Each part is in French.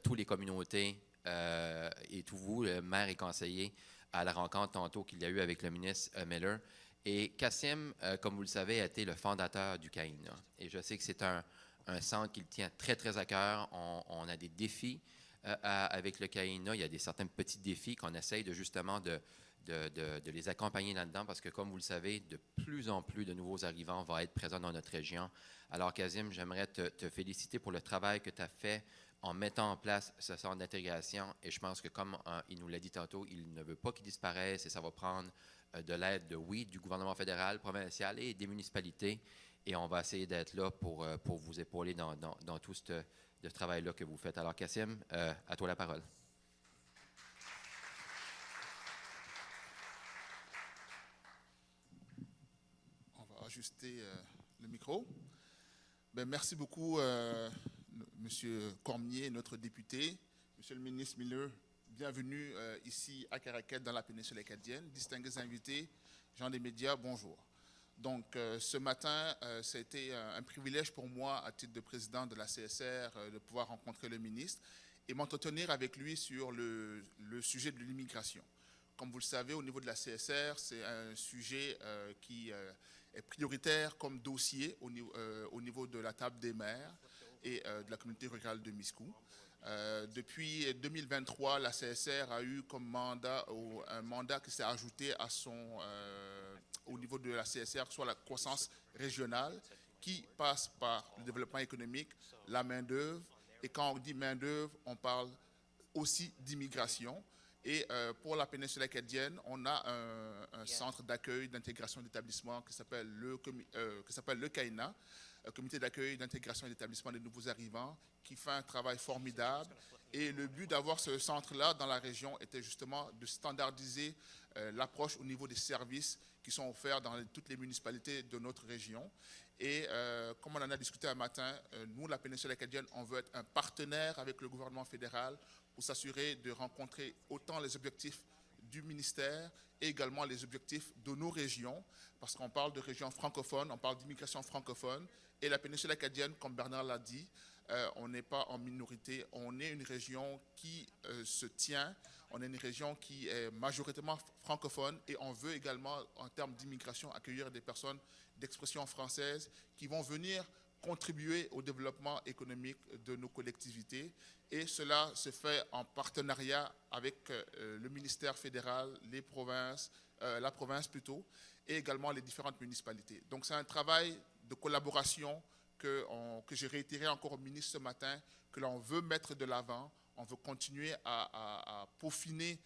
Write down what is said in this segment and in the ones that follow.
toutes les communautés et tous vous, maires et conseillers, à la rencontre tantôt qu'il y a eu avec le ministre Miller. Et Kassim, comme vous le savez, a été le fondateur du CAINA. Et je sais que c'est un centre qui le tient très, très à cœur. On a des défis avec le CAINA. Il y a certains petits défis qu'on essaye justement de les accompagner là-dedans parce que, comme vous le savez, de plus en plus de nouveaux arrivants vont être présents dans notre région. Alors, Kassim, j'aimerais te féliciter pour le travail que tu as fait en mettant en place ce centre d'intégration. Et je pense que, comme il nous l'a dit tantôt, il ne veut pas qu'il disparaisse et ça va prendre de l'aide, du gouvernement fédéral, provincial et des municipalités. Et on va essayer d'être là pour vous épauler dans tout ce travail-là que vous faites. Alors, Kassim, à toi la parole. Ajuster le micro. Merci beaucoup, Monsieur Cormier, notre député. Monsieur le ministre Miller, bienvenue ici à Caraquet, dans la péninsule acadienne. Distingués invités, gens des médias, bonjour. Donc, ce matin, ça a été un privilège pour moi, à titre de président de la CSR, de pouvoir rencontrer le ministre et m'entretenir avec lui sur le sujet de l'immigration. Comme vous le savez, au niveau de la CSR, c'est un sujet qui est prioritaire comme dossier au niveau de la table des maires et de la communauté rurale de Miscou. Depuis 2023, la CSR a eu comme mandat un mandat qui s'est ajouté à au niveau de la CSR, soit la croissance régionale, qui passe par le développement économique, la main-d'œuvre. Et quand on dit main-d'œuvre, on parle aussi d'immigration. Et pour la péninsule acadienne, on a un centre d'accueil, d'intégration d'établissements qui s'appelle le CAINA, Comité d'accueil, d'intégration et d'établissement des nouveaux arrivants, qui fait un travail formidable. Et le but d'avoir ce centre-là dans la région était justement de standardiser l'approche au niveau des services qui sont offerts dans toutes les municipalités de notre région. Et comme on en a discuté un matin, nous, la péninsule acadienne, on veut être un partenaire avec le gouvernement fédéral pour s'assurer de rencontrer autant les objectifs du ministère et également les objectifs de nos régions, parce qu'on parle de régions francophones, on parle d'immigration francophone, et la péninsule acadienne, comme Bernard l'a dit, on n'est pas en minorité, on est une région qui se tient, on est une région qui est majoritairement francophone, et on veut également, en termes d'immigration, accueillir des personnes d'expression française qui vont venir contribuer au développement économique de nos collectivités. Et cela se fait en partenariat avec le ministère fédéral, les provinces, la province plutôt, et également les différentes municipalités. Donc c'est un travail de collaboration que j'ai réitéré encore au ministre ce matin, que l'on veut mettre de l'avant. On veut continuer à peaufiner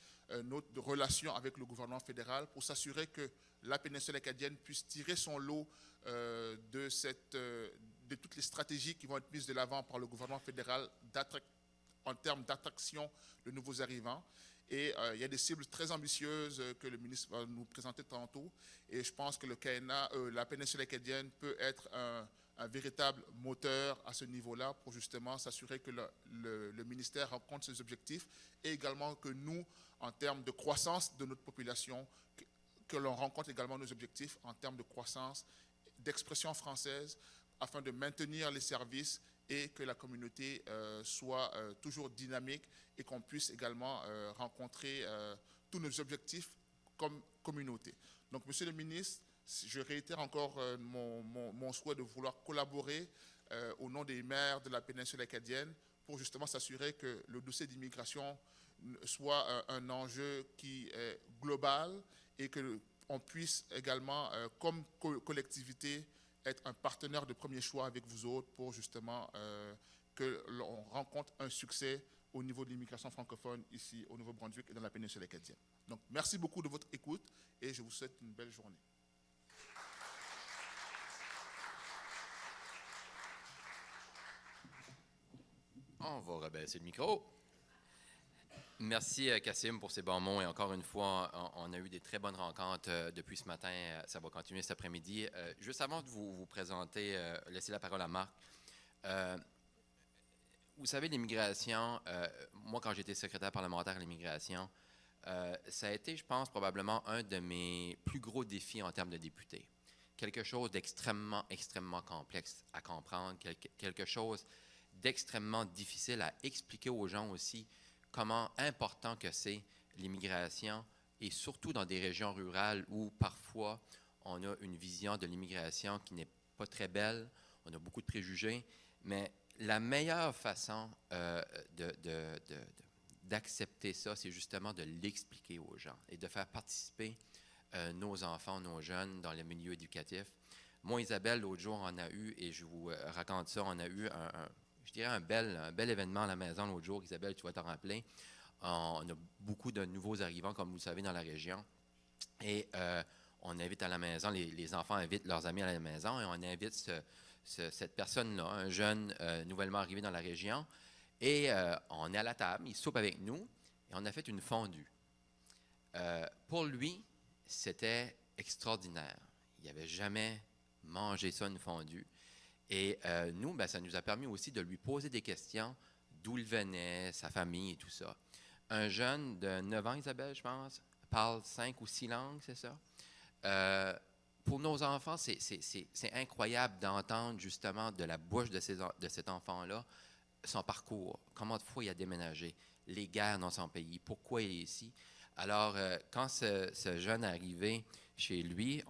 notre relation avec le gouvernement fédéral pour s'assurer que la péninsule acadienne puisse tirer son lot de toutes les stratégies qui vont être mises de l'avant par le gouvernement fédéral en termes d'attraction de nouveaux arrivants. Et il y a des cibles très ambitieuses que le ministre va nous présenter tantôt. Et je pense que le CAINA, la péninsule acadienne peut être un véritable moteur à ce niveau-là pour justement s'assurer que le ministère rencontre ses objectifs et également que nous, en termes de croissance de notre population, que l'on rencontre également nos objectifs en termes de croissance, d'expression française, afin de maintenir les services et que la communauté soit toujours dynamique et qu'on puisse également rencontrer tous nos objectifs comme communauté. Donc, Monsieur le ministre, je réitère encore mon souhait de vouloir collaborer au nom des maires de la péninsule acadienne pour justement s'assurer que le dossier d'immigration soit un enjeu qui est global et qu'on puisse également, comme collectivité, être un partenaire de premier choix avec vous autres pour justement que l'on rencontre un succès au niveau de l'immigration francophone ici au Nouveau-Brunswick et dans la péninsule acadienne. Donc, merci beaucoup de votre écoute et je vous souhaite une belle journée. On va rebaisser le micro. Merci, Kassim, pour ces bons mots. Et encore une fois, on a eu des très bonnes rencontres depuis ce matin. Ça va continuer cet après-midi. Juste avant de vous présenter, laisser la parole à Marc. Vous savez, l'immigration, moi, quand j'étais secrétaire parlementaire à l'immigration, ça a été, je pense, probablement un de mes plus gros défis en termes de député. Quelque chose d'extrêmement, extrêmement complexe à comprendre, quelque chose d'extrêmement difficile à expliquer aux gens aussi comment important que c'est l'immigration, et surtout dans des régions rurales où parfois on a une vision de l'immigration qui n'est pas très belle, on a beaucoup de préjugés, mais la meilleure façon d'accepter ça, c'est justement de l'expliquer aux gens et de faire participer nos enfants, nos jeunes dans le milieu éducatif. Moi, Isabelle, l'autre jour, on a eu, et je vous raconte ça, on a eu je dirais un bel événement à la maison l'autre jour. Isabelle, tu vas t'en rappeler. On a beaucoup de nouveaux arrivants, comme vous le savez, dans la région. Et on invite à la maison, les enfants invitent leurs amis à la maison et on invite cette personne-là, un jeune nouvellement arrivé dans la région. Et on est à la table, il soupe avec nous et on a fait une fondue. Pour lui, c'était extraordinaire. Il n'avait jamais mangé ça, une fondue. Et nous, ben, ça nous a permis aussi de lui poser des questions, d'où il venait, sa famille et tout ça. Un jeune de 9 ans, Isabelle, je pense, parle 5 ou 6 langues, c'est ça? Pour nos enfants, c'est incroyable d'entendre justement de la bouche de cet enfant-là son parcours, comment de fois il a déménagé, les guerres dans son pays, pourquoi il est ici. Alors, quand ce jeune est arrivé chez lui,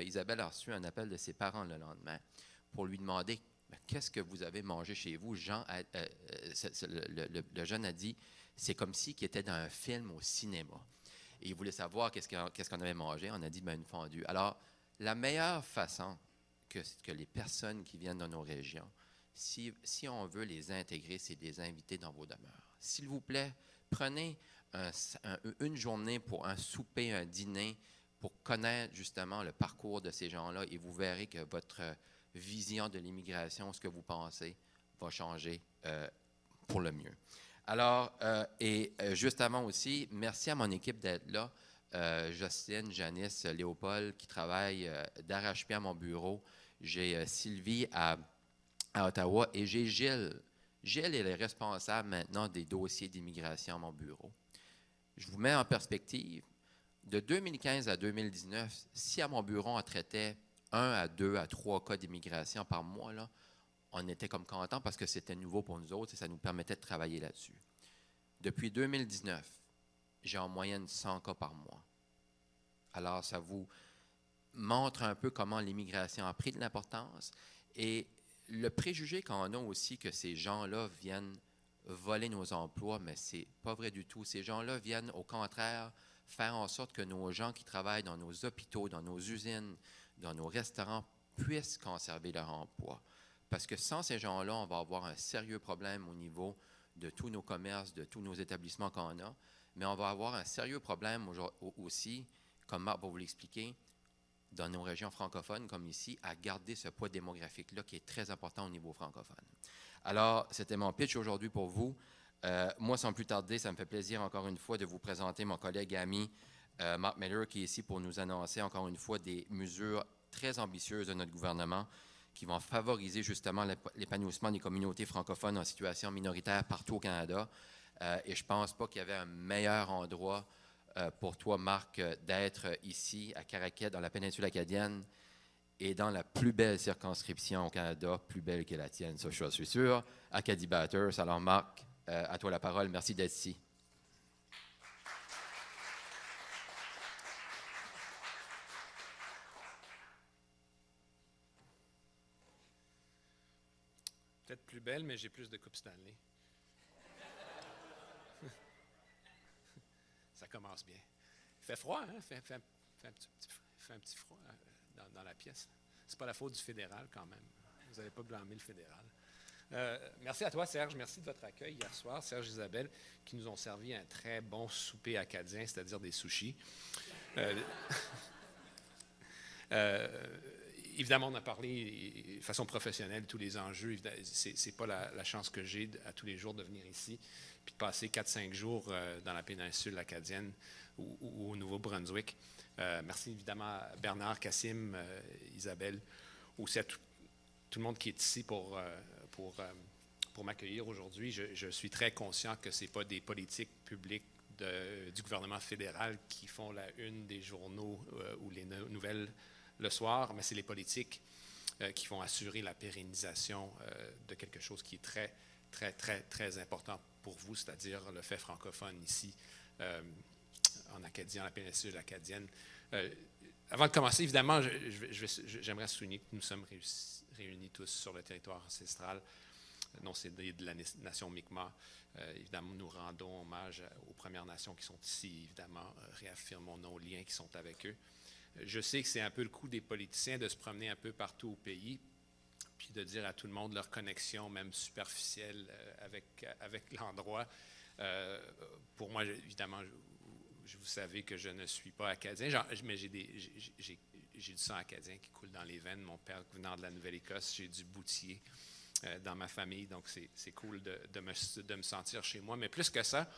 Isabelle a reçu un appel de ses parents le lendemain pour lui demander qu'est-ce que vous avez mangé chez vous. Le jeune a dit, c'est comme si il était dans un film au cinéma. Et il voulait savoir qu'est-ce qu'on avait mangé. On a dit, une fondue. Alors, la meilleure façon que les personnes qui viennent dans nos régions, si on veut les intégrer, c'est de les inviter dans vos demeures. S'il vous plaît, prenez une journée pour un souper, un dîner, pour connaître justement le parcours de ces gens-là et vous verrez que votre vision de l'immigration, ce que vous pensez, va changer pour le mieux. Alors, juste avant aussi, merci à mon équipe d'être là. Jocelyne, Janice, Léopold qui travaillent d'arrache-pied à mon bureau. J'ai Sylvie à Ottawa et j'ai Gilles. Gilles est le responsable maintenant des dossiers d'immigration à mon bureau. Je vous mets en perspective. De 2015 à 2019, si à mon bureau on traitait 1 à 2 à 3 cas d'immigration par mois, là, on était comme contents parce que c'était nouveau pour nous autres et ça nous permettait de travailler là-dessus. Depuis 2019, j'ai en moyenne 100 cas par mois. Alors, ça vous montre un peu comment l'immigration a pris de l'importance et le préjugé qu'on a aussi que ces gens-là viennent voler nos emplois, mais c'est pas vrai du tout. Ces gens-là viennent, au contraire, faire en sorte que nos gens qui travaillent dans nos hôpitaux, dans nos usines, dans nos restaurants, puissent conserver leur emploi. Parce que sans ces gens-là, on va avoir un sérieux problème au niveau de tous nos commerces, de tous nos établissements qu'on a, mais on va avoir un sérieux problème aussi, comme Marc va vous l'expliquer, dans nos régions francophones, comme ici, à garder ce poids démographique-là qui est très important au niveau francophone. Alors, c'était mon pitch aujourd'hui pour vous. Moi, sans plus tarder, ça me fait plaisir encore une fois de vous présenter mon collègue et ami Mark Miller, qui est ici pour nous annoncer encore une fois des mesures très ambitieuses de notre gouvernement qui vont favoriser justement l'épanouissement des communautés francophones en situation minoritaire partout au Canada. Et je ne pense pas qu'il y avait un meilleur endroit pour toi, Marc, d'être ici à Caraquet, dans la péninsule acadienne, et dans la plus belle circonscription au Canada, plus belle que la tienne, ça je suis sûr, Acadie Bathurst. Alors Marc, à toi la parole. Merci d'être ici. Peut-être plus belle, mais j'ai plus de coupes Stanley. Ça commence bien. Il fait froid, hein? Fait un petit froid dans la pièce. C'est pas la faute du fédéral, quand même. Vous n'allez pas blâmer le fédéral. Merci à toi, Serge. Merci de votre accueil hier soir, Serge et Isabelle, qui nous ont servi un très bon souper acadien, c'est-à-dire des sushis. Évidemment, on a parlé de façon professionnelle de tous les enjeux. C'est pas la chance que j'ai à tous les jours de venir ici puis de passer 4-5 jours dans la péninsule acadienne ou au Nouveau-Brunswick. Merci évidemment à Bernard, Cassim, Isabelle, aussi à tout le monde qui est ici pour m'accueillir aujourd'hui. Je suis très conscient que ce n'est pas des politiques publiques du gouvernement fédéral qui font la une des journaux ou les nouvelles le soir, mais c'est les politiques qui vont assurer la pérennisation de quelque chose qui est très, très, très, très important pour vous, c'est-à-dire le fait francophone ici en Acadie, en la péninsule acadienne. Avant de commencer, évidemment, j'aimerais souligner que nous sommes réunis tous sur le territoire ancestral, non cédé de la nation Mi'kmaq. Évidemment, nous rendons hommage aux Premières Nations qui sont ici, évidemment, réaffirmons nos liens qui sont avec eux. Je sais que c'est un peu le coup des politiciens de se promener un peu partout au pays, puis de dire à tout le monde leur connexion, même superficielle, avec l'endroit. Pour moi, évidemment, vous savez que je ne suis pas acadien, mais j'ai du sang acadien qui coule dans les veines. Mon père venant de la Nouvelle-Écosse, j'ai du boutier dans ma famille, donc c'est cool de me sentir chez moi. Mais plus que ça,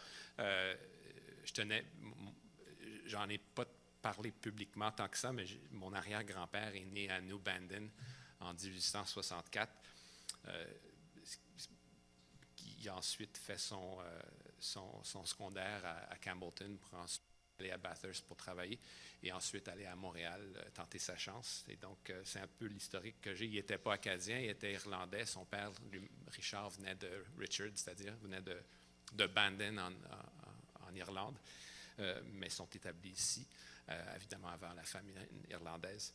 j'en ai pas parlé publiquement tant que ça, mais mon arrière-grand-père est né à New Bandon en 1864. Il a ensuite fait son secondaire à Campbellton pour ensuite aller à Bathurst pour travailler et ensuite aller à Montréal tenter sa chance. Et donc, c'est un peu l'historique que j'ai. Il n'était pas acadien, il était irlandais. Son père, Richard, venait de Richard, c'est-à-dire venait de Bandon en Irlande, mais sont établis ici, évidemment avant la famille irlandaise.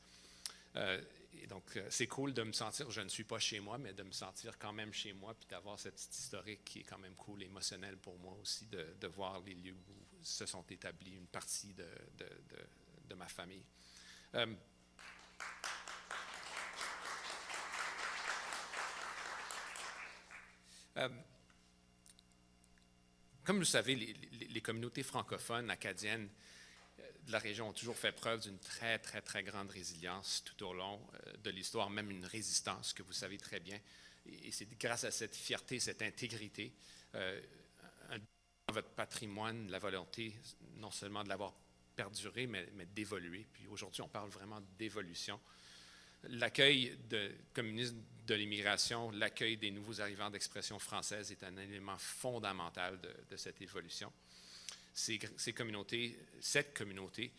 Et donc, c'est cool de me sentir, je ne suis pas chez moi, mais de me sentir quand même chez moi, puis d'avoir cette petite historique qui est quand même cool, émotionnelle pour moi aussi, de voir les lieux où se sont établis une partie de ma famille. Comme vous le savez, les communautés francophones acadiennes de la région ont toujours fait preuve d'une très, très, très grande résilience tout au long de l'histoire, même une résistance que vous savez très bien. Et c'est grâce à cette fierté, cette intégrité, votre patrimoine, la volonté non seulement de l'avoir perduré, mais d'évoluer. Puis aujourd'hui, on parle vraiment d'évolution. L'accueil communiste de l'immigration, l'accueil des nouveaux arrivants d'expression française est un élément fondamental de cette évolution. Cette communauté,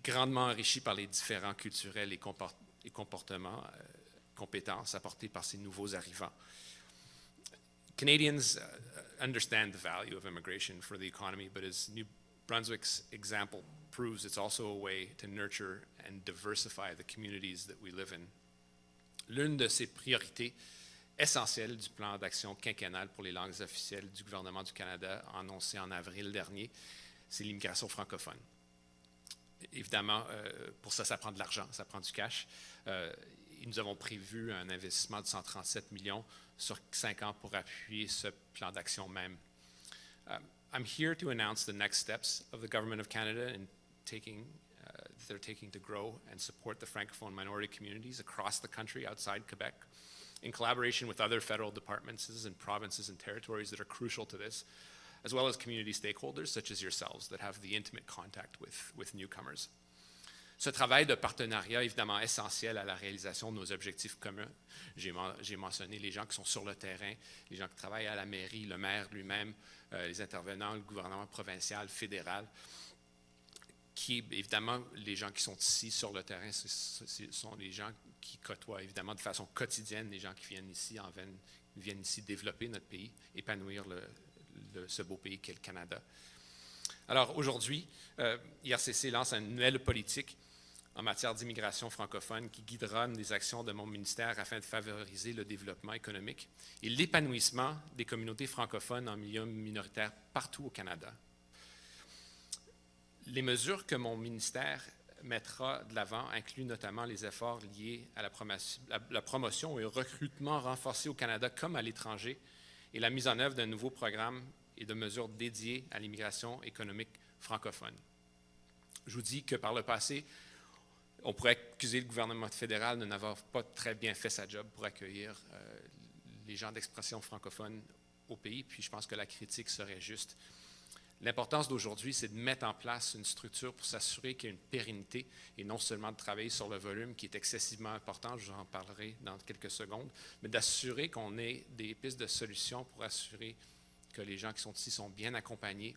grandement enrichie par les différents culturels et comportements, compétences apportées par ces nouveaux arrivants. Canadians understand the value of immigration for the economy, but as New Brunswick's example proves, it's also a way to nurture and diversify the communities that we live in. L'une de ces priorités essentielle du plan d'action quinquennal pour les langues officielles du gouvernement du Canada annoncé en avril dernier, c'est l'immigration francophone. Évidemment, pour ça, ça prend de l'argent, ça prend du cash. Et nous avons prévu un investissement de 137 millions sur 5 ans pour appuyer ce plan d'action même. I'm here to announce the next steps of the Government of Canada in they're taking to grow and support the Francophone minority communities across the country outside Quebec, in collaboration with other federal departments and provinces and territories that are crucial to this, as well as community stakeholders such as yourselves that have the intimate contact with newcomers. Ce travail de partenariat est évidemment essentiel à la réalisation de nos objectifs communs. J'ai mentionné les gens qui sont sur le terrain, les gens qui travaillent à la mairie, le maire lui-même, les intervenants, le gouvernement provincial, fédéral, qui, évidemment, les gens qui sont ici sur le terrain, ce sont les gens qui côtoient, évidemment, de façon quotidienne, les gens qui viennent ici développer notre pays, épanouir ce beau pays qu'est le Canada. Alors, aujourd'hui, IRCC lance une nouvelle politique en matière d'immigration francophone qui guidera des actions de mon ministère afin de favoriser le développement économique et l'épanouissement des communautés francophones en milieu minoritaire partout au Canada. Les mesures que mon ministère mettra de l'avant incluent notamment les efforts liés à la promotion et au recrutement renforcé au Canada comme à l'étranger et la mise en œuvre d'un nouveau programme et de mesures dédiées à l'immigration économique francophone. Je vous dis que par le passé, on pourrait accuser le gouvernement fédéral de n'avoir pas très bien fait sa job pour accueillir les gens d'expression francophone au pays, puis je pense que la critique serait juste. L'importance d'aujourd'hui, c'est de mettre en place une structure pour s'assurer qu'il y a une pérennité et non seulement de travailler sur le volume qui est excessivement important, je vous en parlerai dans quelques secondes, mais d'assurer qu'on ait des pistes de solutions pour assurer que les gens qui sont ici sont bien accompagnés,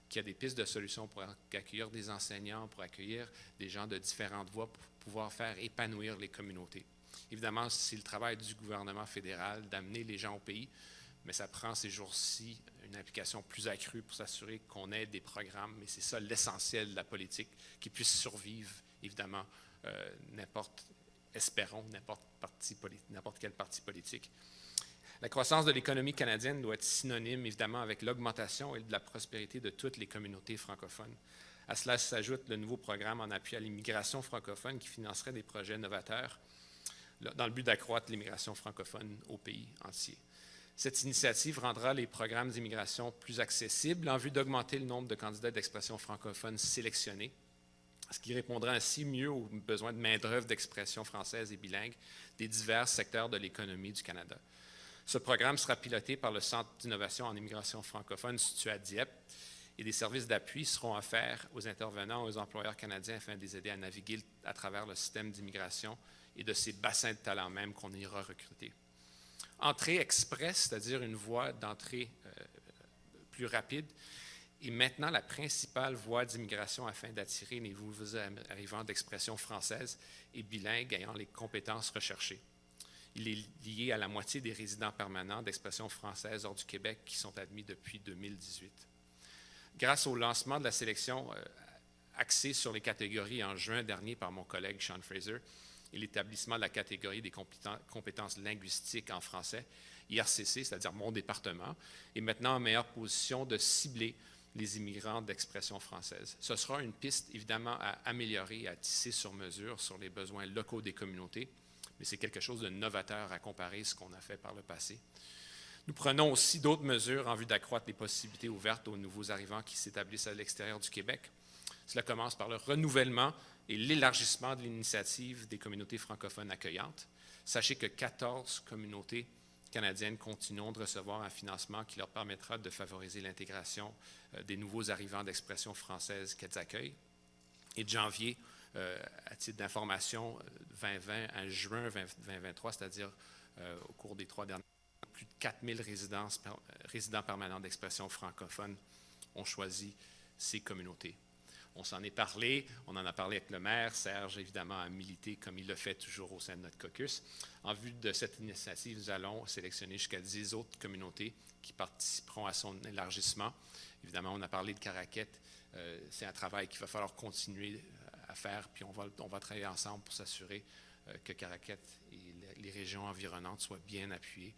qu'il y a des pistes de solutions pour accueillir des enseignants, pour accueillir des gens de différentes voies pour pouvoir faire épanouir les communautés. Évidemment, c'est le travail du gouvernement fédéral d'amener les gens au pays, mais ça prend ces jours-ci une implication plus accrue pour s'assurer qu'on ait des programmes, et c'est ça l'essentiel de la politique, qui puisse survivre, évidemment, espérons, n'importe quel parti politique. La croissance de l'économie canadienne doit être synonyme, évidemment, avec l'augmentation et de la prospérité de toutes les communautés francophones. À cela s'ajoute le nouveau programme en appui à l'immigration francophone qui financerait des projets novateurs dans le but d'accroître l'immigration francophone au pays entier. Cette initiative rendra les programmes d'immigration plus accessibles en vue d'augmenter le nombre de candidats d'expression francophone sélectionnés, ce qui répondra ainsi mieux aux besoins de main-d'œuvre d'expression française et bilingue des divers secteurs de l'économie du Canada. Ce programme sera piloté par le Centre d'innovation en immigration francophone situé à Dieppe et des services d'appui seront offerts aux intervenants et aux employeurs canadiens afin de les aider à naviguer à travers le système d'immigration et de ces bassins de talents même qu'on ira recruter. Entrée express, c'est-à-dire une voie d'entrée plus rapide, est maintenant la principale voie d'immigration afin d'attirer les nouveaux arrivants d'expression française et bilingues ayant les compétences recherchées. Il est lié à la moitié des résidents permanents d'expression française hors du Québec qui sont admis depuis 2018. Grâce au lancement de la sélection axée sur les catégories en juin dernier par mon collègue Sean Fraser et l'établissement de la catégorie des compétences linguistiques en français, IRCC, c'est-à-dire mon département, est maintenant en meilleure position de cibler les immigrants d'expression française. Ce sera une piste évidemment à améliorer et à tisser sur mesure sur les besoins locaux des communautés, mais c'est quelque chose de novateur à comparer à ce qu'on a fait par le passé. Nous prenons aussi d'autres mesures en vue d'accroître les possibilités ouvertes aux nouveaux arrivants qui s'établissent à l'extérieur du Québec. Cela commence par le renouvellement et l'élargissement de l'initiative des communautés francophones accueillantes. Sachez que 14 communautés canadiennes continueront de recevoir un financement qui leur permettra de favoriser l'intégration des nouveaux arrivants d'expression française qu'elles accueillent. Et de janvier, à titre d'information, 2020 à juin 2023, c'est-à-dire au cours des 3 derniers mois, plus de 4000 résidents permanents d'expression francophone ont choisi ces communautés. On s'en est parlé, on en a parlé avec le maire. Serge, évidemment, a milité comme il le fait toujours au sein de notre caucus. En vue de cette initiative, nous allons sélectionner jusqu'à 10 autres communautés qui participeront à son élargissement. Évidemment, on a parlé de Caraquet. C'est un travail qu'il va falloir continuer à faire, puis on va travailler ensemble pour s'assurer que Caraquet et les régions environnantes soient bien appuyées.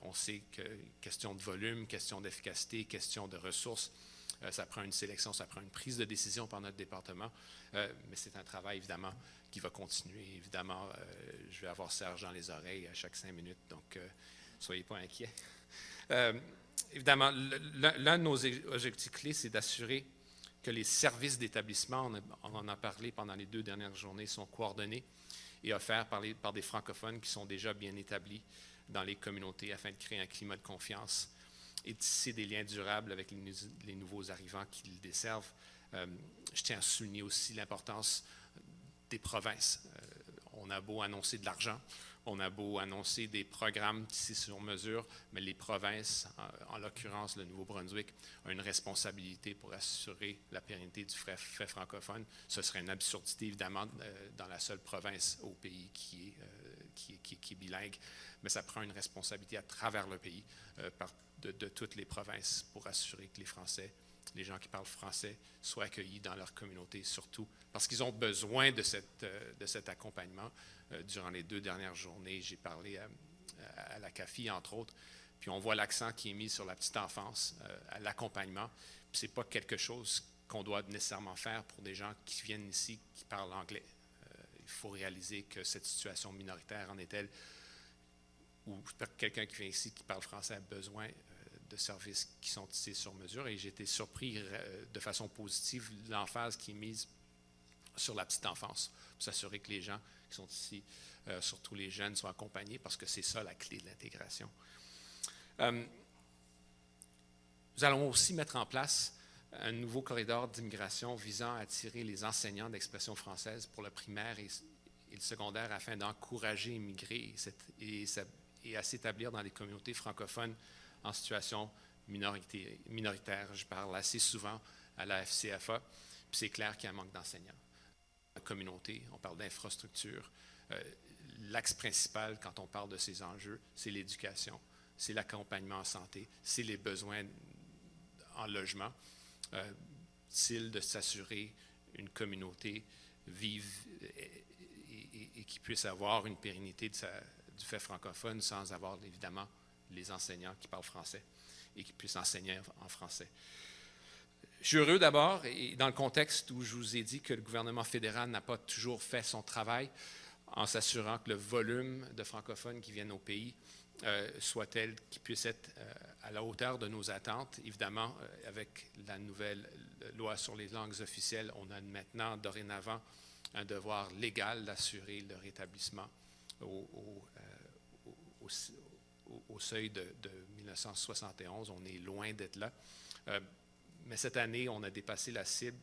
On sait que question de volume, question d'efficacité, question de ressources, ça prend une sélection, ça prend une prise de décision par notre département, mais c'est un travail, évidemment, qui va continuer. Évidemment, je vais avoir Serge dans les oreilles à chaque 5 minutes, donc soyez pas inquiets. Évidemment, l'un de nos objectifs clés, c'est d'assurer que les services d'établissement, on en a parlé pendant les 2 dernières journées, sont coordonnés et offerts par des francophones qui sont déjà bien établis dans les communautés afin de créer un climat de confiance et tisser des liens durables avec les nouveaux arrivants qui le desservent. Je tiens à souligner aussi l'importance des provinces. On a beau annoncer de l'argent, on a beau annoncer des programmes tissés sur mesure, mais les provinces, en l'occurrence le Nouveau-Brunswick, ont une responsabilité pour assurer la pérennité du fait francophone. Ce serait une absurdité, évidemment, dans la seule province au pays qui est bilingue, mais ça prend une responsabilité à travers le pays de toutes les provinces pour assurer que les Français, les gens qui parlent français, soient accueillis dans leur communauté, surtout parce qu'ils ont besoin de cet accompagnement. Durant les 2 dernières journées, j'ai parlé à la CAFI, entre autres, puis on voit l'accent qui est mis sur la petite enfance, à l'accompagnement. Ce n'est pas quelque chose qu'on doit nécessairement faire pour des gens qui viennent ici, qui parlent anglais. Il faut réaliser que cette situation minoritaire en est telle où quelqu'un qui vient ici, qui parle français, a besoin de services qui sont tissés sur mesure. Et j'ai été surpris de façon positive de l'emphase qui est mise sur la petite enfance, pour s'assurer que les gens qui sont ici, surtout les jeunes, soient accompagnés, parce que c'est ça la clé de l'intégration. Nous allons aussi mettre en place un nouveau corridor d'immigration visant à attirer les enseignants d'expression française pour le primaire et le secondaire afin d'encourager à immigrer et à s'établir dans des communautés francophones en situation minoritaire. Je parle assez souvent à la FCFA, puis c'est clair qu'il y a un manque d'enseignants. La communauté, on parle d'infrastructure. l'axe principal quand on parle de ces enjeux, c'est l'éducation, c'est l'accompagnement en santé, c'est les besoins en logement. Est-il de s'assurer une communauté vive et qui puisse avoir une pérennité du fait francophone sans avoir évidemment les enseignants qui parlent français et qui puissent enseigner en français. Je suis heureux d'abord, et dans le contexte où je vous ai dit que le gouvernement fédéral n'a pas toujours fait son travail en s'assurant que le volume de francophones qui viennent au pays soit tel qu'il puisse être à la hauteur de nos attentes. Évidemment, avec la nouvelle loi sur les langues officielles, on a maintenant, dorénavant, un devoir légal d'assurer le rétablissement au seuil de 1971. On est loin d'être là. Mais cette année, on a dépassé la cible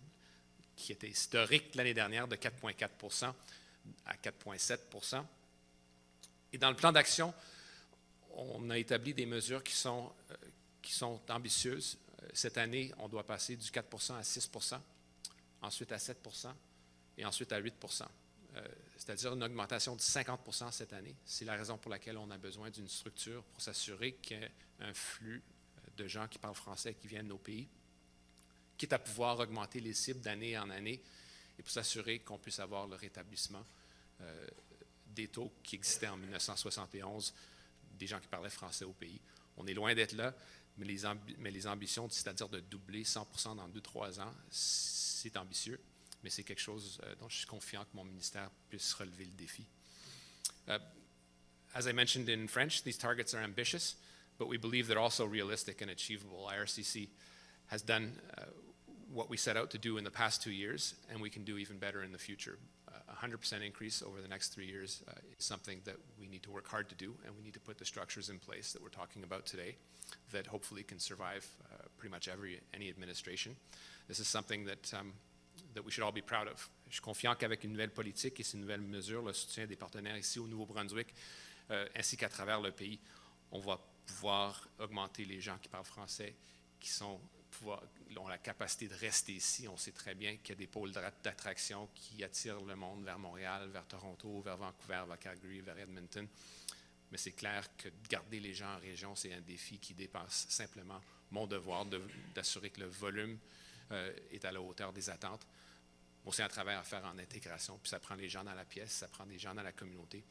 qui était historique l'année dernière de 4,4 à 4,7 Et dans le plan d'action, on a établi des mesures qui sont ambitieuses. Cette année, on doit passer du 4 à 6 ensuite à 7 et ensuite à 8 c'est-à-dire une augmentation de 50 cette année. C'est la raison pour laquelle on a besoin d'une structure pour s'assurer qu'il y ait un flux de gens qui parlent français qui viennent au pays, quitte à pouvoir augmenter les cibles d'année en année et pour s'assurer qu'on puisse avoir le rétablissement des taux qui existaient en 1971, des gens qui parlaient français au pays. On est loin d'être là, mais les ambitions, c'est-à-dire de doubler 100 dans 2-3 ans, c'est ambitieux. Mais c'est quelque chose dont je suis confiant que mon ministère puisse relever le défi. As I mentioned in French, these targets are ambitious, but we believe they're also realistic and achievable. IRCC has done what we set out to do in the past 2 years, and we can do even better in the future. 100% increase over the next 3 years is something that we need to work hard to do, and we need to put the structures in place that we're talking about today that hopefully can survive pretty much any administration. This is something that we should all be proud of. Je suis confiant qu'avec une nouvelle politique et ces nouvelles mesures, le soutien des partenaires ici au Nouveau-Brunswick, ainsi qu'à travers le pays, on va pouvoir augmenter les gens qui parlent français, qui ont la capacité de rester ici. On sait très bien qu'il y a des pôles d'attraction qui attirent le monde vers Montréal, vers Toronto, vers Vancouver, vers Calgary, vers Edmonton. Mais c'est clair que de garder les gens en région, c'est un défi qui dépasse simplement mon devoir d'assurer que le volume est à la hauteur des attentes. C'est un travail à faire en intégration, puis ça prend les gens dans la pièce, ça prend des gens dans la communauté,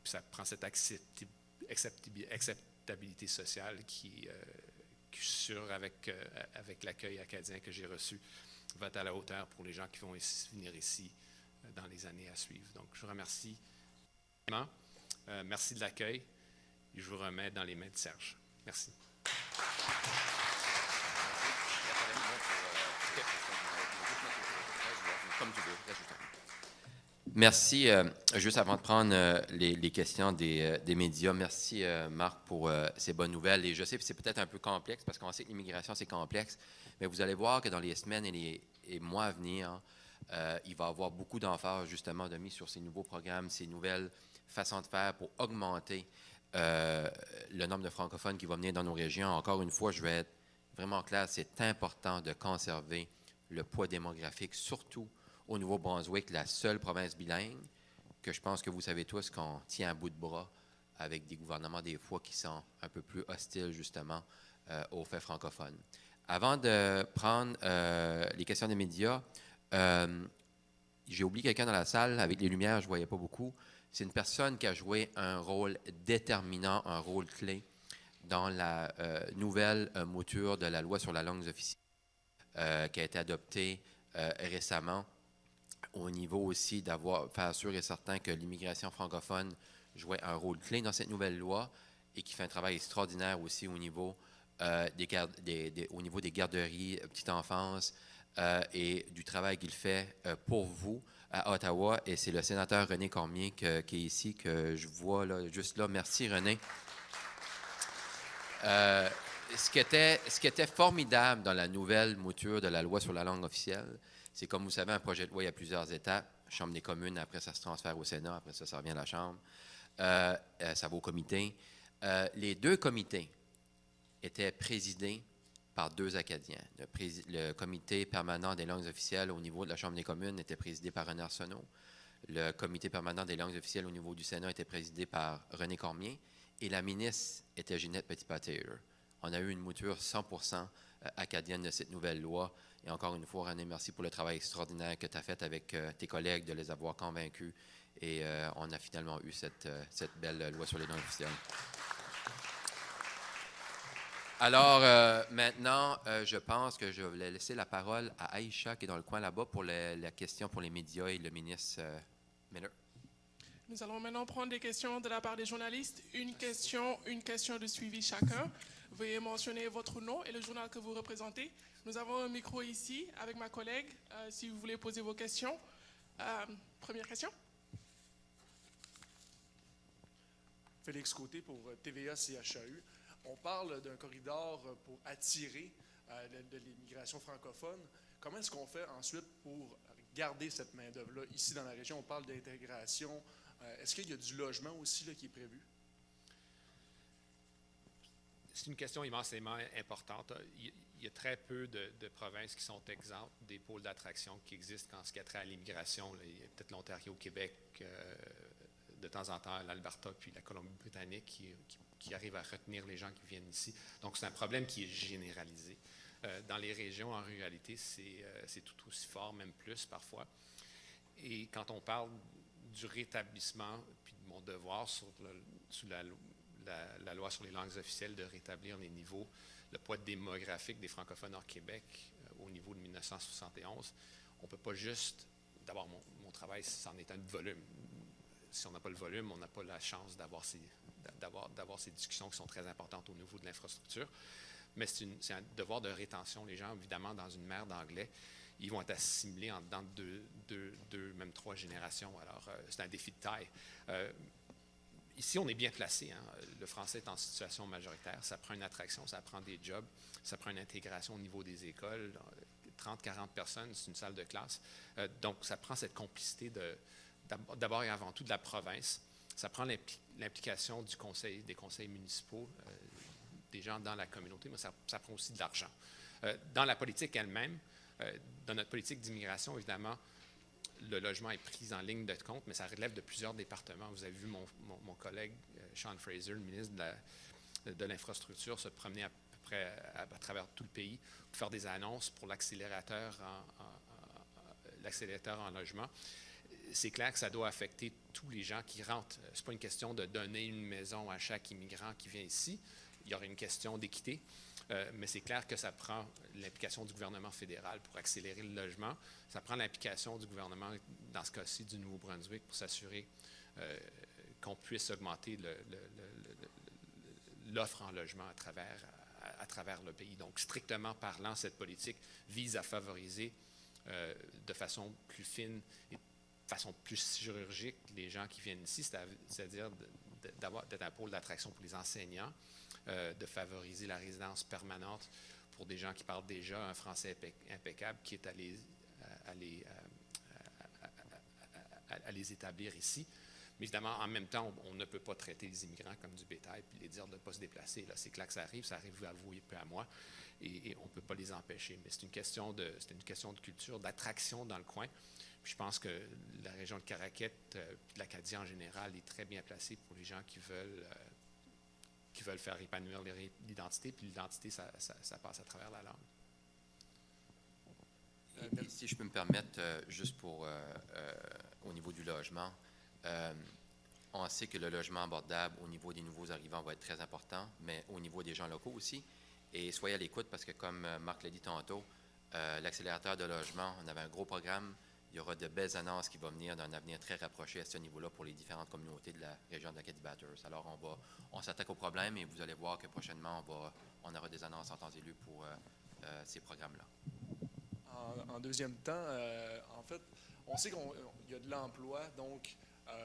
puis ça prend cette acceptabilité sociale qui je suis sûr, avec l'accueil acadien que j'ai reçu, va être à la hauteur pour les gens qui vont venir ici dans les années à suivre. Donc, je vous remercie. Merci de l'accueil. Je vous remets dans les mains de Serge. Merci. Merci. Juste avant de prendre les questions des médias, merci Marc pour ces bonnes nouvelles. Et je sais que c'est peut-être un peu complexe parce qu'on sait que l'immigration, c'est complexe, mais vous allez voir que dans les semaines et les mois à venir, il va y avoir beaucoup d'emphase justement de mis sur ces nouveaux programmes, ces nouvelles façons de faire pour augmenter le nombre de francophones qui vont venir dans nos régions. Encore une fois, je vais être vraiment clair, c'est important de conserver le poids démographique, surtout au Nouveau-Brunswick, la seule province bilingue, que je pense que vous savez tous qu'on tient à bout de bras avec des gouvernements des fois qui sont un peu plus hostiles justement aux faits francophones. Avant de prendre les questions des médias, j'ai oublié quelqu'un dans la salle, avec les lumières, je ne voyais pas beaucoup. C'est une personne qui a joué un rôle déterminant, un rôle clé dans la nouvelle mouture de la loi sur la langue officielle qui a été adoptée récemment, au niveau aussi faire sûr et certain que l'immigration francophone jouait un rôle clé dans cette nouvelle loi et qui fait un travail extraordinaire aussi au niveau, des garderies, petite enfance et du travail qu'il fait pour vous à Ottawa. Et c'est le sénateur René Cormier qui est ici, que je vois là, juste là. Merci René. Ce qui était formidable dans la nouvelle mouture de la loi sur la langue officielle, c'est comme vous savez, un projet de loi, il y a plusieurs étapes. Chambre des communes, après ça se transfère au Sénat, après ça revient à la Chambre. Ça va au comité. Les deux comités étaient présidés par deux Acadiens. Le comité permanent des langues officielles au niveau de la Chambre des communes était présidé par René Arsenault. Le comité permanent des langues officielles au niveau du Sénat était présidé par René Cormier et la ministre était Ginette Petitpas-Taylor. On a eu une mouture 100% acadienne de cette nouvelle loi. Et encore une fois, René, merci pour le travail extraordinaire que tu as fait avec tes collègues de les avoir convaincus. Et on a finalement eu cette belle loi sur les langues officielles. Alors, maintenant, je pense que je vais laisser la parole à Aïcha, qui est dans le coin là-bas, pour la question pour les médias et le ministre Miller. Nous allons maintenant prendre des questions de la part des journalistes. Une question de suivi chacun. Veuillez mentionner votre nom et le journal que vous représentez. Nous avons un micro ici avec ma collègue, si vous voulez poser vos questions. Première question. Félix Côté pour TVA CHAU. On parle d'un corridor pour attirer de l'immigration francophone. Comment est-ce qu'on fait ensuite pour garder cette main-d'œuvre-là ici dans la région? On parle d'intégration. Est-ce qu'il y a du logement aussi là, qui est prévu? C'est une question immensément importante. Il y a très peu de provinces qui sont exemptes des pôles d'attraction qui existent en ce qui a trait à l'immigration. Il y a peut-être l'Ontario, Québec, de temps en temps l'Alberta puis la Colombie-Britannique qui arrivent à retenir les gens qui viennent ici. Donc, c'est un problème qui est généralisé. Dans les régions, en ruralité, c'est tout aussi fort, même plus parfois. Et quand on parle du rétablissement, puis de mon devoir sous la loi sur les langues officielles de rétablir les niveaux, le poids démographique des francophones hors Québec au niveau de 1971, on ne peut pas juste, d'abord mon travail, c'en est un volume. Si on n'a pas le volume, on n'a pas la chance d'avoir ces discussions qui sont très importantes au niveau de l'infrastructure. Mais c'est un devoir de rétention. Les gens, évidemment, dans une mer d'anglais, ils vont être assimilés en dedans de deux, même 3 générations. Alors, c'est un défi de taille. Ici, on est bien placé. Hein. Le français est en situation majoritaire. Ça prend une attraction, ça prend des jobs, ça prend une intégration au niveau des écoles. 30-40 personnes, c'est une salle de classe. Donc, ça prend cette complicité d'abord et avant tout de la province. Ça prend l'implication des conseils municipaux, des gens dans la communauté, mais ça prend aussi de l'argent. Dans la politique elle-même, dans notre politique d'immigration, évidemment, le logement est pris en ligne de compte, mais ça relève de plusieurs départements. Vous avez vu mon collègue Sean Fraser, le ministre de l'Infrastructure, se promener à peu près à travers tout le pays pour faire des annonces pour l'accélérateur en logement. C'est clair que ça doit affecter tous les gens qui rentrent. Ce n'est pas une question de donner une maison à chaque immigrant qui vient ici. Il y aurait une question d'équité. Mais c'est clair que ça prend l'implication du gouvernement fédéral pour accélérer le logement. Ça prend l'implication du gouvernement, dans ce cas-ci, du Nouveau-Brunswick, pour s'assurer qu'on puisse augmenter l'offre en logement à travers le pays. Donc, strictement parlant, cette politique vise à favoriser de façon plus fine et de façon plus chirurgique les gens qui viennent ici, c'est-à-dire d'être un pôle d'attraction pour les enseignants, de favoriser la résidence permanente pour des gens qui parlent déjà un français impeccable, qui est à les établir ici. Mais évidemment, en même temps, on ne peut pas traiter les immigrants comme du bétail puis les dire de ne pas se déplacer. Là, c'est clair que ça arrive à vous et peu à moi, et on ne peut pas les empêcher. Mais c'est une question de culture, d'attraction dans le coin. Puis je pense que la région de Caraquet, l'Acadie en général, est très bien placée pour les gens qui veulent faire épanouir l'identité, puis l'identité, ça passe à travers la langue. Et si je peux me permettre, juste pour au niveau du logement, on sait que le logement abordable au niveau des nouveaux arrivants va être très important, mais au niveau des gens locaux aussi. Et soyez à l'écoute parce que, comme Marc l'a dit tantôt, l'accélérateur de logement, on avait un gros programme. Il y aura de belles annonces qui vont venir dans un avenir très rapproché à ce niveau-là pour les différentes communautés de la région de l'Acadie-Bathurst. Alors, on s'attaque au problème et vous allez voir que prochainement, on aura des annonces en temps et lieu pour ces programmes-là. En deuxième temps, en fait, on sait qu'il y a de l'emploi, donc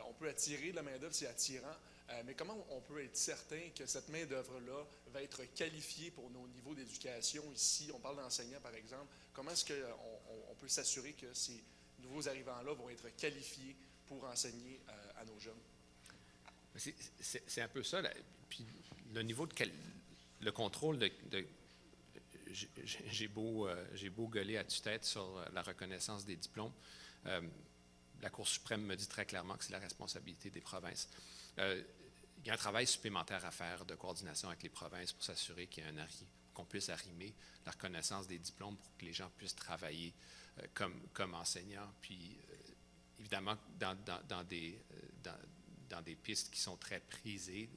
on peut attirer de la main-d'œuvre, c'est attirant. Mais comment on peut être certain que cette main-d'œuvre-là va être qualifiée pour nos niveaux d'éducation ici? On parle d'enseignants, par exemple. Comment est-ce qu'on peut s'assurer que ces nouveaux arrivants-là vont être qualifiés pour enseigner à nos jeunes? C'est un peu ça. Puis le niveau le contrôle j'ai beau gueuler à tue-tête sur la reconnaissance des diplômes. la Cour suprême me dit très clairement que c'est la responsabilité des provinces. Il y a un travail supplémentaire à faire de coordination avec les provinces pour s'assurer qu'on puisse arrimer la reconnaissance des diplômes pour que les gens puissent travailler comme enseignants. Puis, évidemment, dans des pistes qui sont très prisées,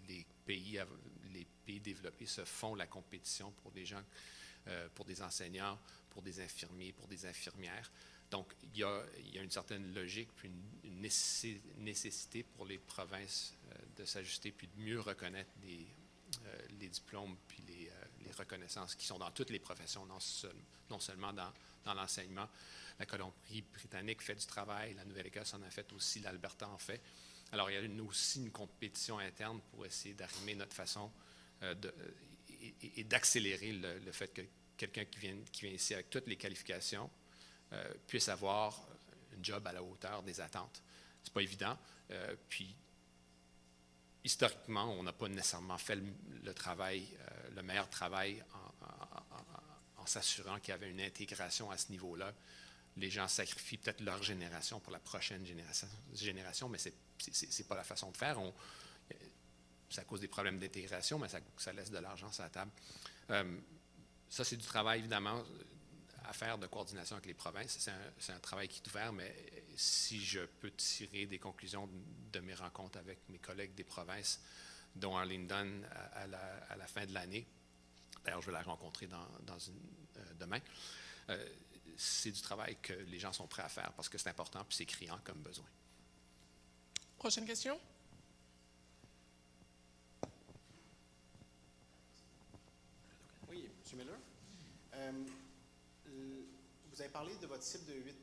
les pays développés se font la compétition pour des gens, pour des enseignants, pour des infirmiers, pour des infirmières. Donc, il y a une certaine logique, puis une nécessité pour les provinces de s'ajuster, puis de mieux reconnaître les diplômes, puis les reconnaissances qui sont dans toutes les professions, non seulement dans l'enseignement. La Colombie-Britannique fait du travail, la Nouvelle-Écosse en a fait aussi, l'Alberta en fait. Alors, il y a aussi une compétition interne pour essayer d'arrimer notre façon et d'accélérer le fait que quelqu'un qui vient ici avec toutes les qualifications puisse avoir un job à la hauteur des attentes. C'est pas évident. Puis, historiquement, on n'a pas nécessairement fait le meilleur travail en s'assurant qu'il y avait une intégration à ce niveau-là. Les gens sacrifient peut-être leur génération pour la prochaine génération, mais c'est pas la façon de faire. Ça cause des problèmes d'intégration, mais ça laisse de l'argent sur la table. Ça, c'est du travail, évidemment, à faire de coordination avec les provinces. C'est un travail qui est ouvert, mais si je peux tirer des conclusions de mes rencontres avec mes collègues des provinces, dont Arlene Dunn à la fin de l'année, d'ailleurs, je vais la rencontrer demain, c'est du travail que les gens sont prêts à faire parce que c'est important puis c'est criant comme besoin. Prochaine question. Oui, M. Miller. Vous avez parlé de votre cible de 8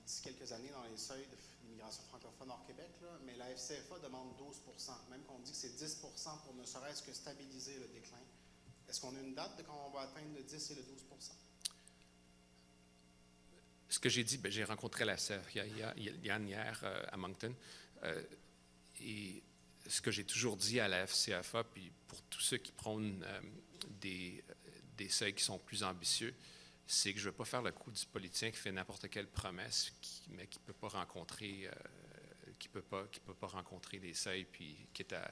d'ici quelques années dans les seuils d'immigration francophone hors Québec, là, mais la FCFA demande 12 même qu'on dit que c'est 10 pour ne serait-ce que stabiliser le déclin. Est-ce qu'on a une date de quand on va atteindre le 10 et le 12 Ce que j'ai dit, j'ai rencontré la FCFA Yann hier à Moncton, et ce que j'ai toujours dit à la FCFA, puis pour tous ceux qui prônent des seuils qui sont plus ambitieux, c'est que je ne veux pas faire le coup du politicien qui fait n'importe quelle promesse, mais qui ne peut pas rencontrer, les seuils, puis quitte à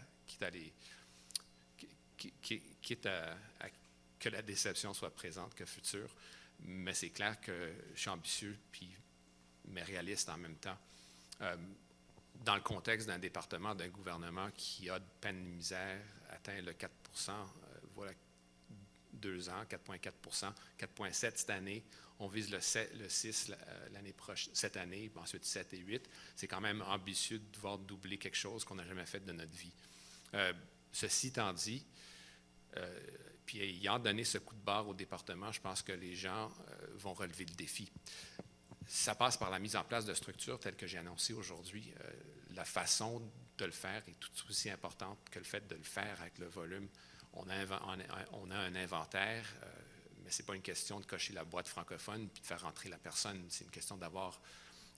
que la déception soit présente que future. Mais c'est clair que je suis ambitieux, mais réaliste en même temps. Dans le contexte d'un département, d'un gouvernement qui a de peine de misère, atteint le 4 voilà 2 ans, 4,4 4,7 cette année. On vise le 6 l'année prochaine, cette année, puis ensuite 7 et 8. C'est quand même ambitieux de devoir doubler quelque chose qu'on n'a jamais fait de notre vie. Ceci étant dit, puis ayant donné ce coup de barre au département, je pense que les gens vont relever le défi. Ça passe par la mise en place de structures telles que j'ai annoncé aujourd'hui. La façon de le faire est tout aussi importante que le fait de le faire avec le volume. On a un inventaire, mais ce n'est pas une question de cocher la boîte francophone puis de faire rentrer la personne. C'est une question d'avoir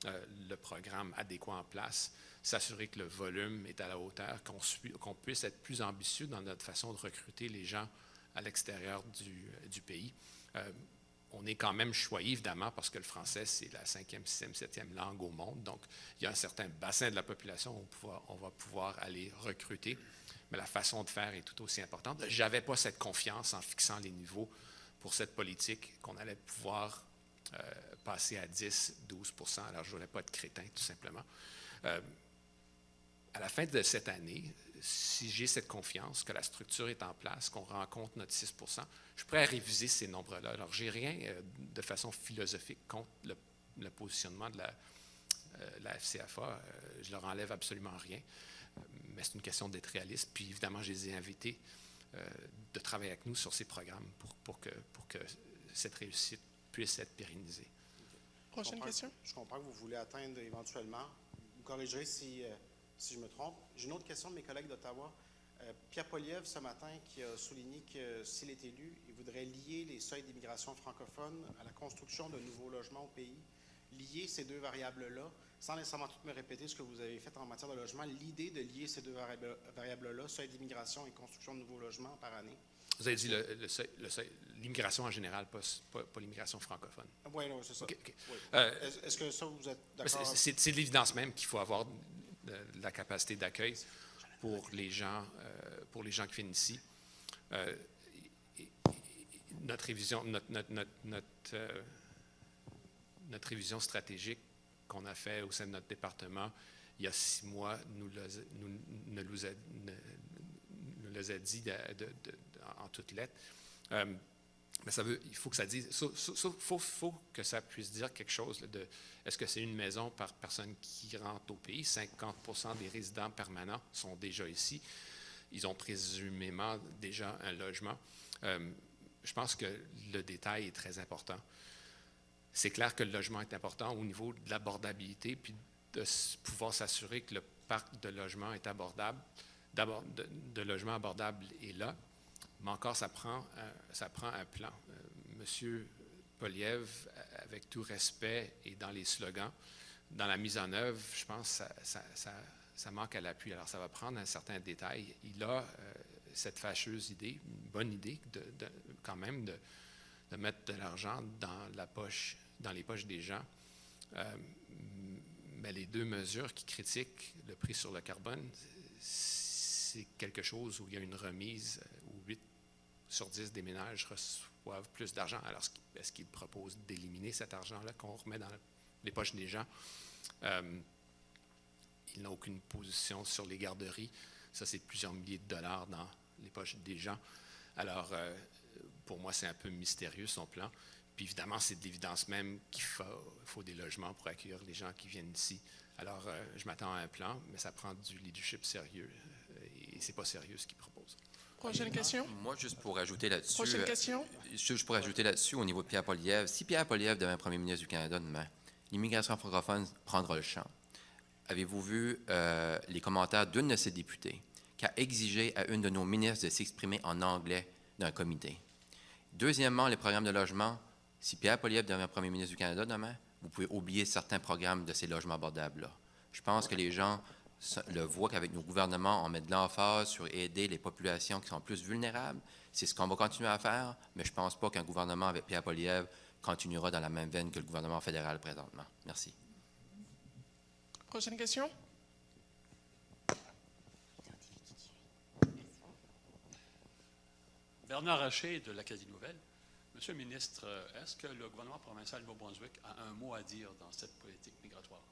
le programme adéquat en place, s'assurer que le volume est à la hauteur, qu'on puisse être plus ambitieux dans notre façon de recruter les gens à l'extérieur du pays. On est quand même choyé, évidemment, parce que le français, c'est la 5e, 6e, 7e langue au monde. Donc, il y a un certain bassin de la population où on va pouvoir aller recruter. Mais la façon de faire est tout aussi importante. Je n'avais pas cette confiance en fixant les niveaux pour cette politique qu'on allait pouvoir passer à 10, 12 %. Alors, je ne voulais pas être crétin, tout simplement. À la fin de cette année, si j'ai cette confiance, que la structure est en place, qu'on rencontre notre 6 % je suis prêt à réviser ces nombres-là. Alors, je n'ai rien de façon philosophique contre le positionnement de la FCFA. Je leur enlève absolument rien. Mais c'est une question d'être réaliste. Puis, évidemment, je les ai invités de travailler avec nous sur ces programmes pour que cette réussite puisse être pérennisée. Prochaine question. Je comprends que vous voulez atteindre éventuellement. Vous corrigerez si je me trompe. J'ai une autre question de mes collègues d'Ottawa. Pierre Poilievre, ce matin, qui a souligné que s'il est élu, il voudrait lier les seuils d'immigration francophone à la construction de nouveaux logements au pays. Lier ces deux variables-là, sans nécessairement tout me répéter ce que vous avez fait en matière de logement, l'idée de lier ces deux variables-là, seuil d'immigration et construction de nouveaux logements par année, Vous avez dit l'immigration en général, pas l'immigration francophone. Oui, non, c'est ça. OK, OK. Oui. Est-ce que ça, vous êtes Ben, d'accord? c'est de l'évidence même qu'il faut avoir la capacité d'accueil pour les gens qui viennent ici. Notre révision stratégique qu'on a faite au sein de notre département il y a 6 mois nous les a dit en toutes lettres. Mais il faut que ça dise, faut que ça puisse dire quelque chose de, est-ce que c'est une maison par personne qui rentre au pays? 50% des résidents permanents sont déjà ici. Ils ont présumément déjà un logement. Je pense que le détail est très important. C'est clair que le logement est important au niveau de l'abordabilité, puis de pouvoir s'assurer que le parc de logement est abordable, de logement abordable est là. Mais encore, ça prend un plan. Monsieur Poilievre, avec tout respect et dans les slogans, dans la mise en œuvre, je pense que ça manque à l'appui. Alors, ça va prendre un certain détail. Il a cette fâcheuse idée, une bonne idée, quand même, de mettre de l'argent dans les poches des gens. Mais les 2 mesures qui critiquent le prix sur le carbone, c'est quelque chose où il y a une remise où 8 sur 10 des ménages reçoivent plus d'argent. Alors, est-ce qu'ils proposent d'éliminer cet argent-là qu'on remet dans les poches des gens? Ils n'ont aucune position sur les garderies. Ça, c'est plusieurs milliers de dollars dans les poches des gens. Alors, pour moi, c'est un peu mystérieux, son plan. Puis évidemment, c'est de l'évidence même qu'il faut des logements pour accueillir les gens qui viennent ici. Alors, je m'attends à un plan, mais ça prend du leadership sérieux. Et c'est pas sérieux ce qu'il propose. Prochaine question. Moi, juste pour ajouter là-dessus. Prochaine question. Juste pour ajouter là-dessus, au niveau de Pierre Poilievre, si Pierre Poilievre devient premier ministre du Canada demain, l'immigration francophone prendra le champ. Avez-vous vu les commentaires d'une de ses députées qui a exigé à une de nos ministres de s'exprimer en anglais d'un comité? Deuxièmement, les programmes de logement. Si Pierre Poilievre devient premier ministre du Canada demain, vous pouvez oublier certains programmes de ces logements abordables-là. Je pense que les gens le voient qu'avec nos gouvernements, on met de l'emphase sur aider les populations qui sont plus vulnérables. C'est ce qu'on va continuer à faire, mais je ne pense pas qu'un gouvernement avec Pierre Poilievre continuera dans la même veine que le gouvernement fédéral présentement. Merci. Prochaine question. Bernard Haché de l'Acadie Nouvelle. Monsieur le ministre, est-ce que le gouvernement provincial du Nouveau-Brunswick a un mot à dire dans cette politique migratoire?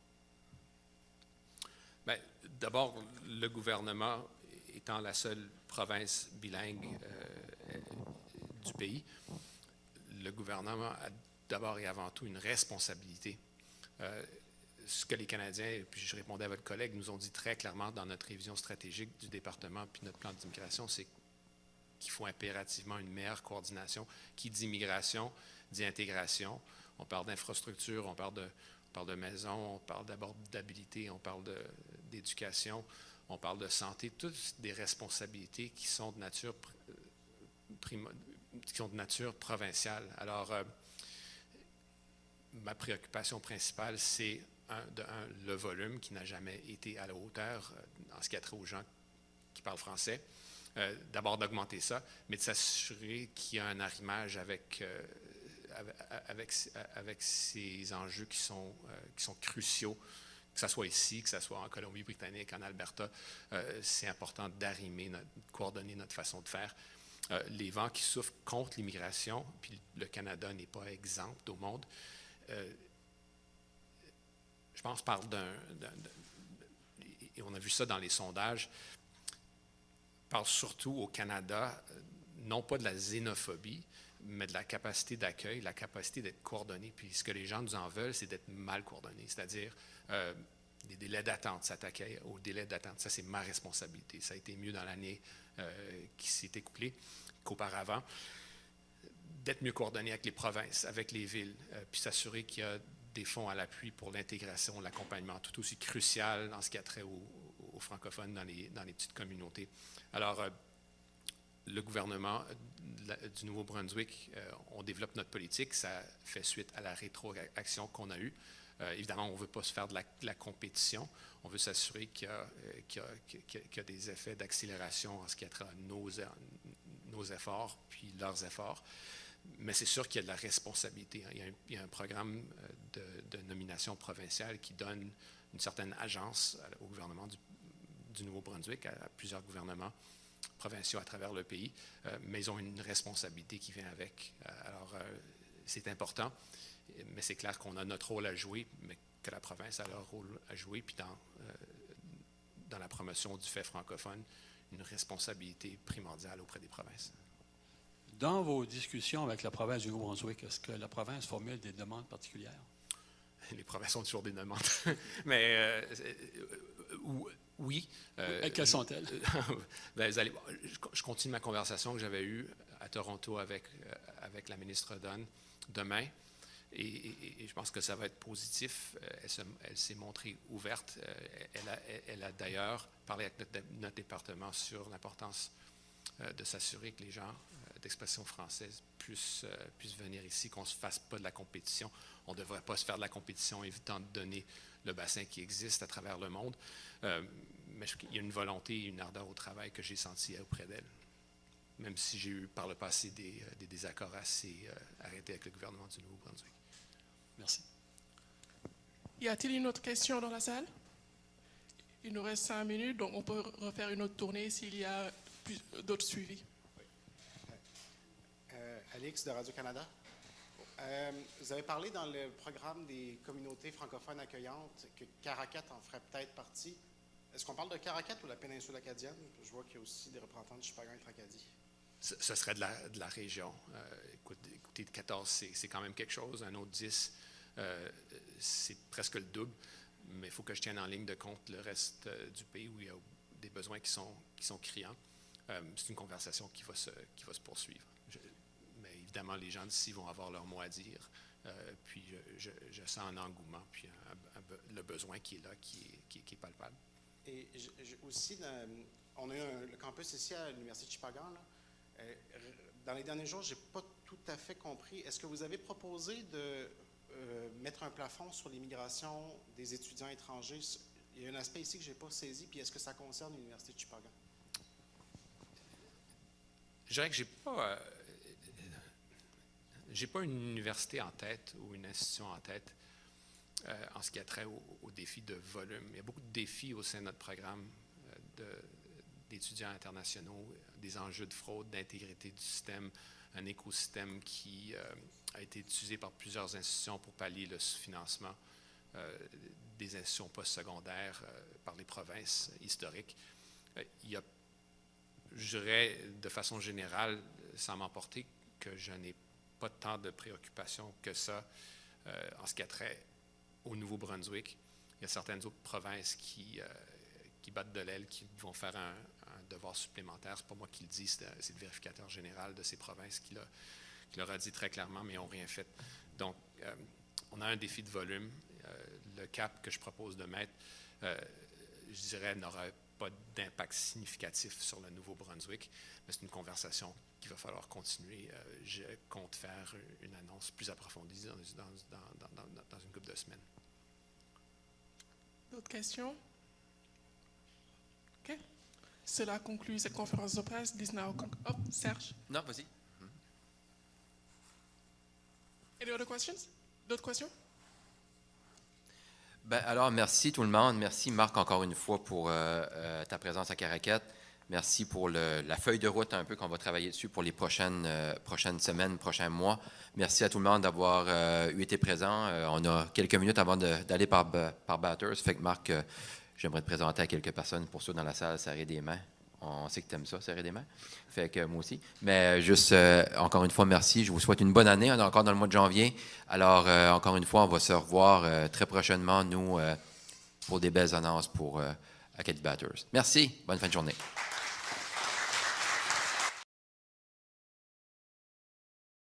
Bien, d'abord, le gouvernement étant la seule province bilingue du pays, le gouvernement a d'abord et avant tout une responsabilité. Ce que les Canadiens, et puis je répondais à votre collègue, nous ont dit très clairement dans notre révision stratégique du département puis notre plan d'immigration, c'est qu'il faut impérativement une meilleure coordination. Qui dit immigration, dit intégration. On parle d'infrastructure, on parle de maisons, on parle d'abordabilité, on parle d'éducation, on parle de santé, toutes des responsabilités qui sont de nature provinciale. Alors, ma préoccupation principale, c'est le volume qui n'a jamais été à la hauteur en ce qui a trait aux gens qui parlent français. D'abord d'augmenter ça, mais de s'assurer qu'il y a un arrimage avec ces enjeux qui sont cruciaux, que ce soit ici, que ce soit en Colombie-Britannique, en Alberta. C'est important d'arrimer, de coordonner notre façon de faire. Les vents qui souffrent contre l'immigration, puis le Canada n'est pas exempt au monde. Je pense parle et on a vu ça dans les sondages, parle surtout au Canada, non pas de la xénophobie, mais de la capacité d'accueil, la capacité d'être coordonné. Puis ce que les gens nous en veulent, c'est d'être mal coordonné, c'est-à-dire des délais d'attente, s'attaquer aux délais d'attente. Ça, c'est ma responsabilité. Ça a été mieux dans l'année qui s'est écoulée qu'auparavant. D'être mieux coordonné avec les provinces, avec les villes, puis s'assurer qu'il y a des fonds à l'appui pour l'intégration, l'accompagnement, tout aussi crucial dans ce qui a trait aux francophones dans les petites communautés. Alors, le gouvernement du Nouveau-Brunswick, on développe notre politique, ça fait suite à la rétroaction qu'on a eue. Évidemment, on ne veut pas se faire de la compétition, on veut s'assurer qu'il y a des effets d'accélération en ce qui a trait à nos nos efforts, puis leurs efforts. Mais c'est sûr qu'il y a de la responsabilité. Il y a un programme de nomination provinciale qui donne une certaine agence au gouvernement du Nouveau-Brunswick, à plusieurs gouvernements provinciaux à travers le pays, mais ils ont une responsabilité qui vient avec. Alors, c'est important, mais c'est clair qu'on a notre rôle à jouer, mais que la province a leur rôle à jouer, puis dans la promotion du fait francophone, une responsabilité primordiale auprès des provinces. Dans vos discussions avec la province du Nouveau-Brunswick, est-ce que la province formule des demandes particulières? Les provinces ont toujours des demandes. Mais oui. Quelles sont-elles? Ben, je continue ma conversation que j'avais eue à Toronto avec la ministre Dunn demain. Et je pense que ça va être positif. Elle s'est montrée ouverte. Elle a d'ailleurs parlé avec notre département sur l'importance de s'assurer que les gens d'expression française puissent venir ici, qu'on ne se fasse pas de la compétition. On ne devrait pas se faire de la compétition évitant de donner le bassin qui existe à travers le monde. Mais il y a une volonté et une ardeur au travail que j'ai sentie auprès d'elle. Même si j'ai eu par le passé des désaccords assez arrêtés avec le gouvernement du Nouveau-Brunswick. Merci. Y a-t-il une autre question dans la salle? Il nous reste 5 minutes, donc on peut refaire une autre tournée s'il y a d'autres suivis. Alix de Radio-Canada. Vous avez parlé dans le programme des communautés francophones accueillantes que Caracat en ferait peut-être partie. Est-ce qu'on parle de Caracat ou de la péninsule acadienne? Je vois qu'il y a aussi des représentants du Chupagan et Tracadie. Ce serait de la région. Écoutez, 14, c'est quand même quelque chose. Un autre 10, c'est presque le double. Mais il faut que je tienne en ligne de compte le reste du pays où il y a des besoins qui sont criants. C'est une conversation qui va se poursuivre. Mais évidemment, les gens d'ici vont avoir leur mot à dire. Puis je sens un engouement, puis le besoin qui est là, qui est palpable. Et aussi, on a eu le campus ici à l'Université de Chupagan. Dans les derniers jours, je n'ai pas tout à fait compris. Est-ce que vous avez proposé de mettre un plafond sur l'immigration des étudiants étrangers? Il y a un aspect ici que je n'ai pas saisi, puis est-ce que ça concerne l'Université de Chupagan? Je dirais que j'ai pas une université en tête ou une institution en tête en ce qui a trait au défi de volume. Il y a beaucoup de défis au sein de notre programme d'étudiants internationaux, des enjeux de fraude, d'intégrité du système, un écosystème qui a été utilisé par plusieurs institutions pour pallier le sous-financement des institutions postsecondaires par les provinces historiques. Il y a, je dirais, de façon générale, sans m'emporter, que je n'ai pas tant de préoccupations que ça en ce qui a trait au Nouveau-Brunswick. Il y a certaines autres provinces qui battent de l'aile, qui vont faire un devoir supplémentaire. Ce n'est pas moi qui le dis, c'est le vérificateur général de ces provinces qui leur a dit très clairement, mais ils n'ont rien fait. Donc, on a un défi de volume. Le cap que je propose de mettre, je dirais, n'aura pas d'impact significatif sur le Nouveau-Brunswick, mais c'est une conversation qu'il va falloir continuer. Je compte faire une annonce plus approfondie dans une couple de semaines. D'autres questions? OK. Cela conclut cette conférence de presse. Serge. Non, vas-y. Any other questions? D'autres questions? Ben, alors, merci tout le monde. Merci, Marc, encore une fois, pour ta présence à Caracat. Merci pour la feuille de route un peu qu'on va travailler dessus pour les prochaines semaines, prochains mois. Merci à tout le monde d'avoir été présent. On a quelques minutes avant d'aller par Bathurst. Fait que, Marc, j'aimerais te présenter à quelques personnes. Pour ceux dans la salle, serrer des mains. On sait que tu aimes ça, serrer des mains. Fait que moi aussi. Mais juste, encore une fois, merci. Je vous souhaite une bonne année. On est encore dans le mois de janvier. Alors, encore une fois, on va se revoir très prochainement, nous, pour des belles annonces pour Acadie Bathurst. Merci. Bonne fin de journée.